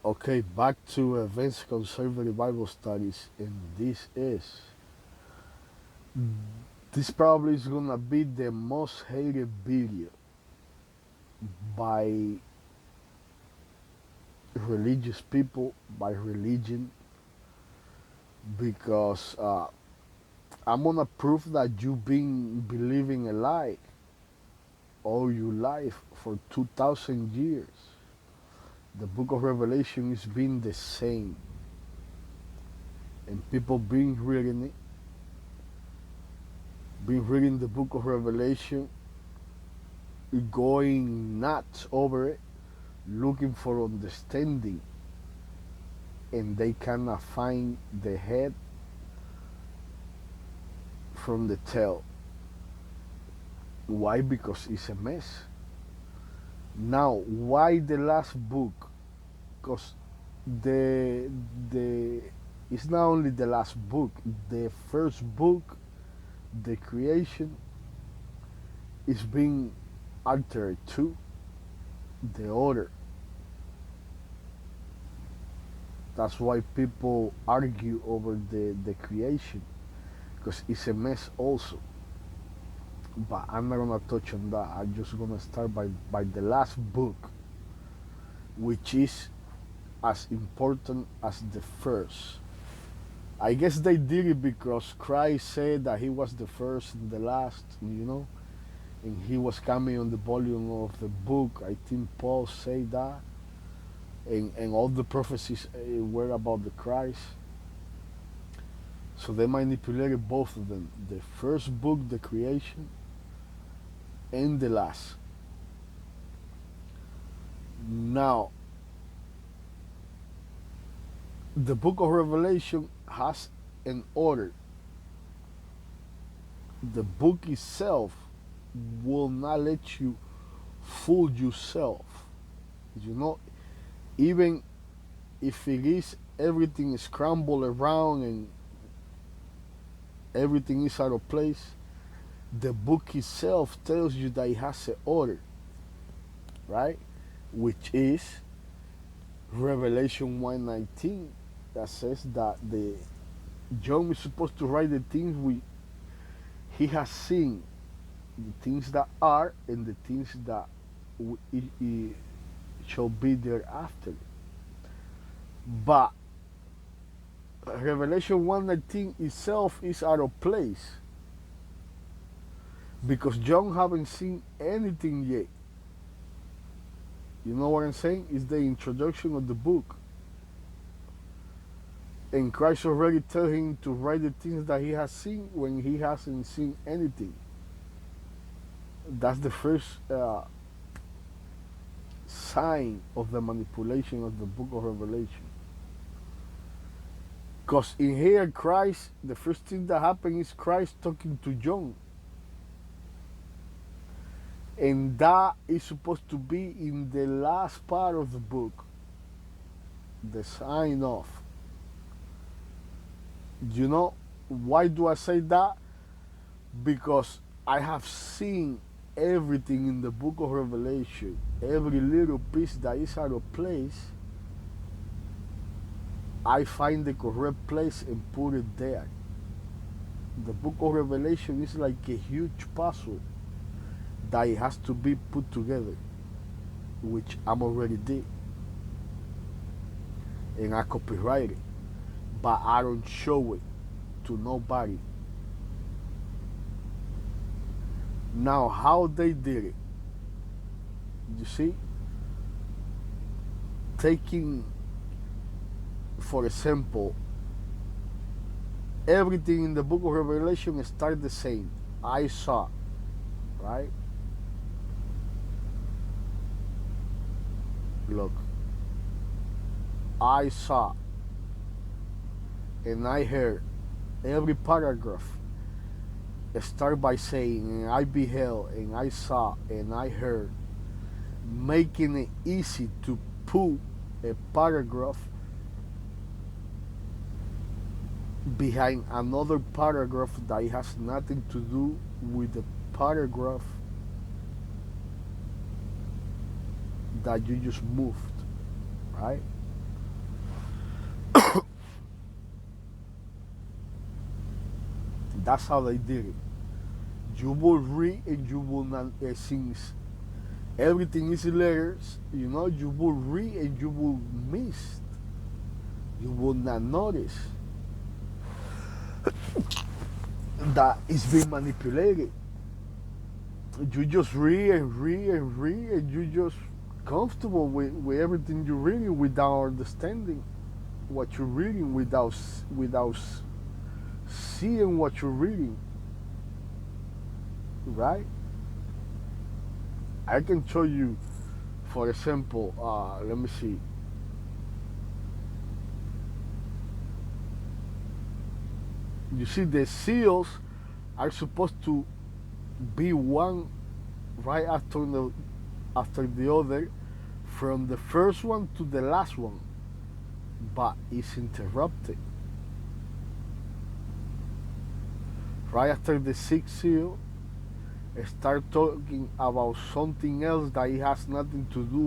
Okay, back to Advanced Conservative Bible Studies, and this probably is gonna be the most hated video by religious people, by religion, because I'm gonna prove that you've been believing a lie all your life for 2,000 years. The book of Revelation is been the same, and people been reading the book of Revelation, going nuts over it, looking for understanding, and they cannot find the head from the tail. Why? Because it's a mess. Now, why the last book? Because the the it's not only the last book. The first book, the creation, is being altered too. The order. That's why people argue over the creation, because it's a mess also. But I'm not gonna touch on that. I'm just gonna start by the last book, which is as important as the first. I guess they did it because Christ said that he was the first and the last, and he was coming on the volume of the book. I think Paul said that, and all the prophecies were about the Christ. So they manipulated both of them: the first book, the creation, and the last. Now, the book of Revelation has an order. The book itself will not let you fool yourself. You know, even if it is everything is scrambled around and everything is out of place, the book itself tells you that it has an order, right? Which is Revelation 1:19, that says that the John is supposed to write the things he has seen, the things that are and the things that it shall be thereafter. But Revelation 1:19 itself is out of place because John haven't seen anything yet. You know what I'm saying? It's the introduction of the book. And Christ already told him to write the things that he has seen when he hasn't seen anything. That's the first sign of the manipulation of the book of Revelation. Because in here, Christ, the first thing that happened is Christ talking to John. And that is supposed to be in the last part of the book, the sign off. You know, why do I say that? Because I have seen everything in the book of Revelation, every little piece that is out of place, I find the correct place and put it there. The book of Revelation is like a huge puzzle that it has to be put together, which I'm already did. And I copyright it, but I don't show it to nobody. Now, how they did it, you see? Taking, for example, everything in the book of Revelation starts the same. I saw, right? Look, I saw and I heard. Every paragraph start by saying, and I beheld, and I saw, and I heard, making it easy to put a paragraph behind another paragraph that has nothing to do with the paragraph that you just moved, right? That's how they did it. You will read and you will not, since everything is in letters, you will read and you will miss. You will not notice that it's being manipulated. You just read and read and read, and you just comfortable with everything you're reading without understanding what you're reading, without seeing what you're reading, right? I can show you, for example, let me see. You see, the seals are supposed to be one right after the other, from the first one to the last one, but it's interrupted. Right after the sixth seal, start talking about something else that it has nothing to do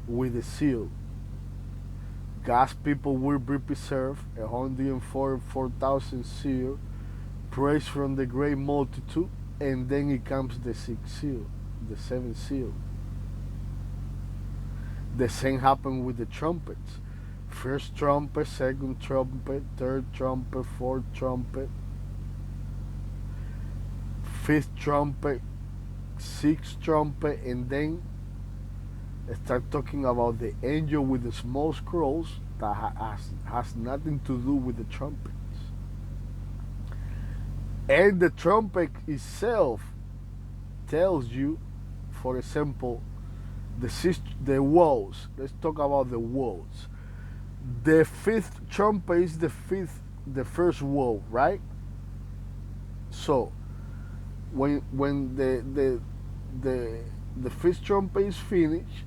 with the seal. God's people will be preserved, 144,000 seal, praise from the great multitude, and then it comes the sixth seal, the seventh seal. The same happened with the trumpets. First trumpet, second trumpet, third trumpet, fourth trumpet, fifth trumpet, sixth trumpet, and then start talking about the angel with the small scrolls that has nothing to do with the trumpets. And the trumpet itself tells you, for example, the woes. Let's talk about the woes. The fifth trumpet is the first woe, right? So when the fifth trumpet is finished,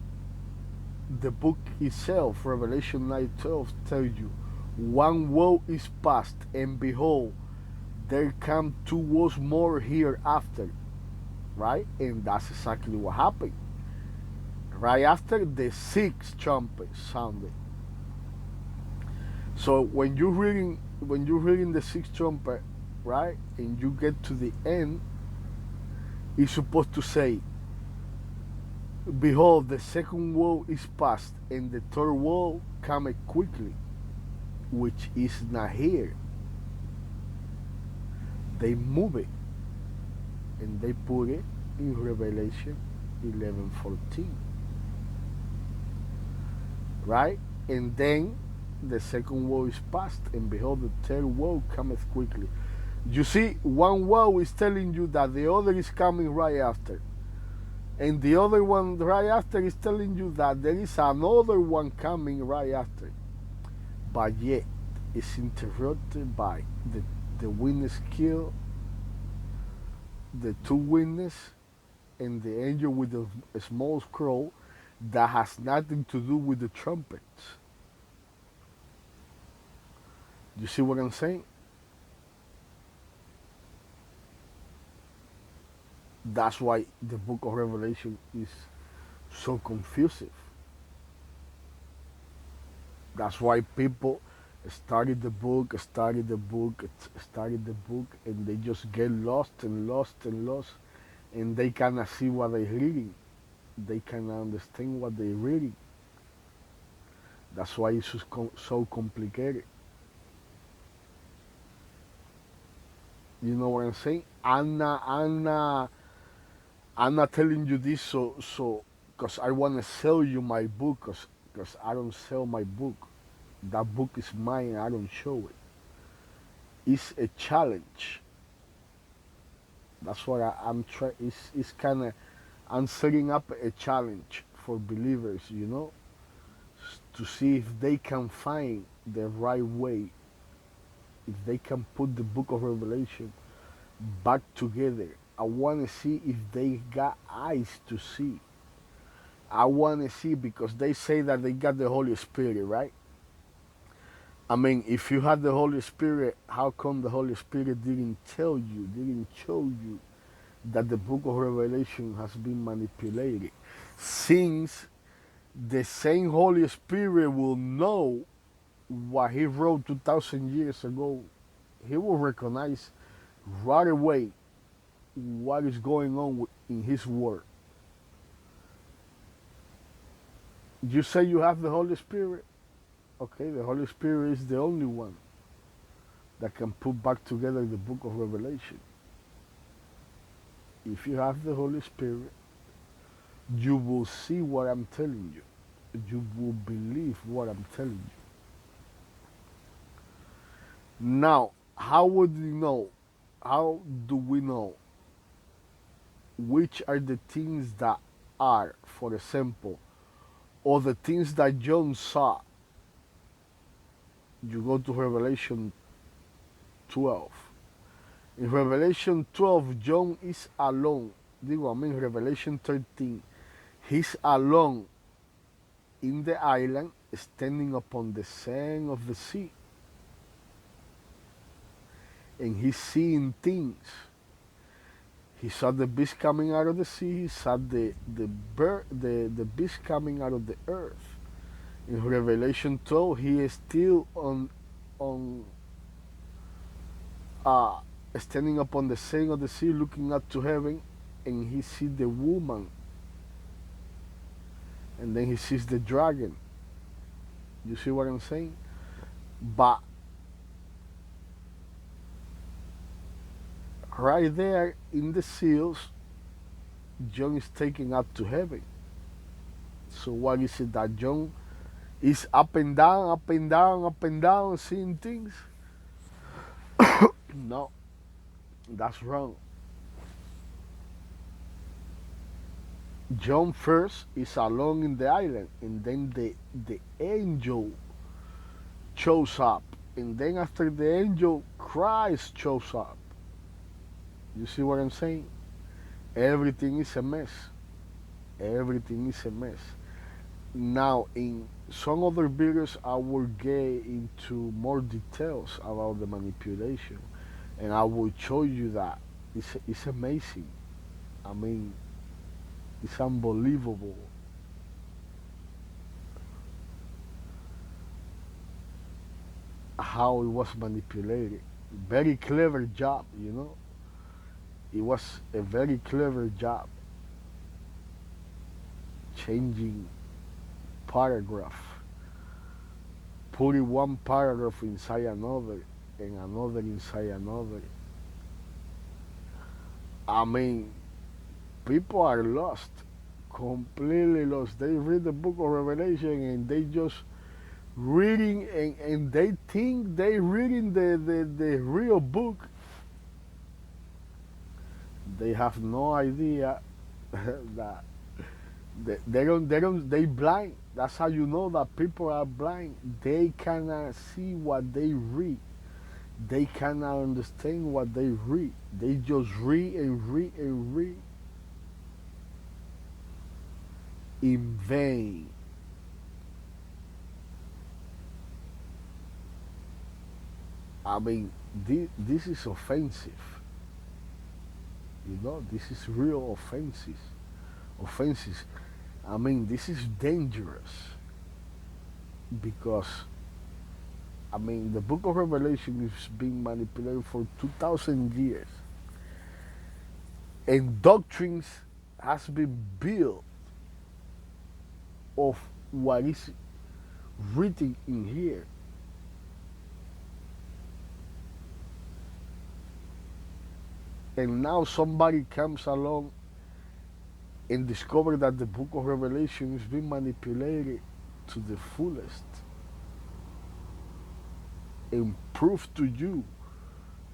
the book itself, Revelation 9:12, tells you, one woe is past, and behold, there come two woes more hereafter, right? And that's exactly what happened. Right after the sixth trumpet sounded. So when you're reading the sixth trumpet, right, and you get to the end, it's supposed to say, behold, the second woe is past, and the third woe cometh quickly, which is not here. They move it, and they put it in Revelation 11:14, right? And then the second woe is past, and behold, the third woe cometh quickly. You see, one woe is telling you that the other is coming right after. And the other one right after is telling you that there is another one coming right after. But yet, it's interrupted by the witness kill, the two witnesses, and the angel with a small scroll that has nothing to do with the trumpets. You see what I'm saying? That's why the book of Revelation is so confusing. That's why people started the book, and they just get lost and lost and lost, and they cannot see what they're reading. They cannot understand what they're reading. That's why it's so complicated. You know what I'm saying? I'm not telling you this because I want to sell you my book, because I don't sell my book. That book is mine. I don't show it. It's a challenge. That's what I'm trying. It's kind of, I'm setting up a challenge for believers, to see if they can find the right way, if they can put the book of Revelation back together. I want to see if they got eyes to see. I want to see, because they say that they got the Holy Spirit, right? I mean, if you had the Holy Spirit, how come the Holy Spirit didn't show you that the book of Revelation has been manipulated? Since the same Holy Spirit will know what he wrote 2,000 years ago, he will recognize right away what is going on in His Word. You say you have the Holy Spirit. Okay, the Holy Spirit is the only one that can put back together the book of Revelation. If you have the Holy Spirit, you will see what I'm telling you. You will believe what I'm telling you. Now, how would you know? How do we know which are the things that are, for example, or the things that John saw? You go to Revelation 12. In Revelation 12, John is alone. Revelation 13, he's alone in the island, standing upon the sand of the sea. And he's seeing things. He saw the beast coming out of the sea. He saw the beast coming out of the earth. In Revelation 12, he is still on uh, standing upon the sand of the sea, looking up to heaven, and he sees the woman, and then he sees the dragon. You see what I'm saying? But right there in the seals, John is taken up to heaven. So what is it that John is up and down, up and down, up and down, seeing things? No, that's wrong. John first is alone in the island, and then the angel shows up, and then after the angel, Christ shows up. You see what I'm saying? Everything is a mess. Everything is a mess. Now, in some other videos, I will get into more details about the manipulation, and I will show you that it's amazing. I mean, it's unbelievable how it was manipulated. Very clever job, you know. It was a very clever job changing paragraph, putting one paragraph inside another and another inside another. I mean, people are lost, completely lost. They read the book of Revelation and they just reading and they think they reading the real book. They have no idea that they blind. That's how you know that people are blind. They cannot see what they read. They cannot understand what they read. They just read and read and read in vain. I mean, this is offensive. You know, this is real offenses. Offenses. I mean, this is dangerous because I mean, the book of Revelation is being manipulated for 2,000 years. And doctrines has been built of what is written in here. And now somebody comes along and discover that the book of Revelation is being manipulated to the fullest and prove to you,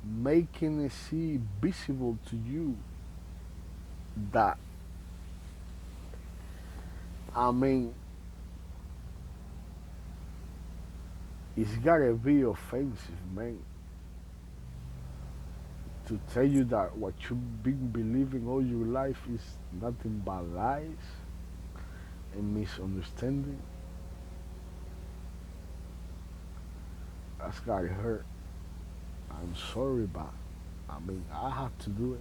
making it see visible to you that, I mean, it's gotta be offensive, man, to tell you that what you've been believing all your life is nothing but lies and misunderstanding. That's gotta hurt. I'm sorry, but I mean, I have to do it.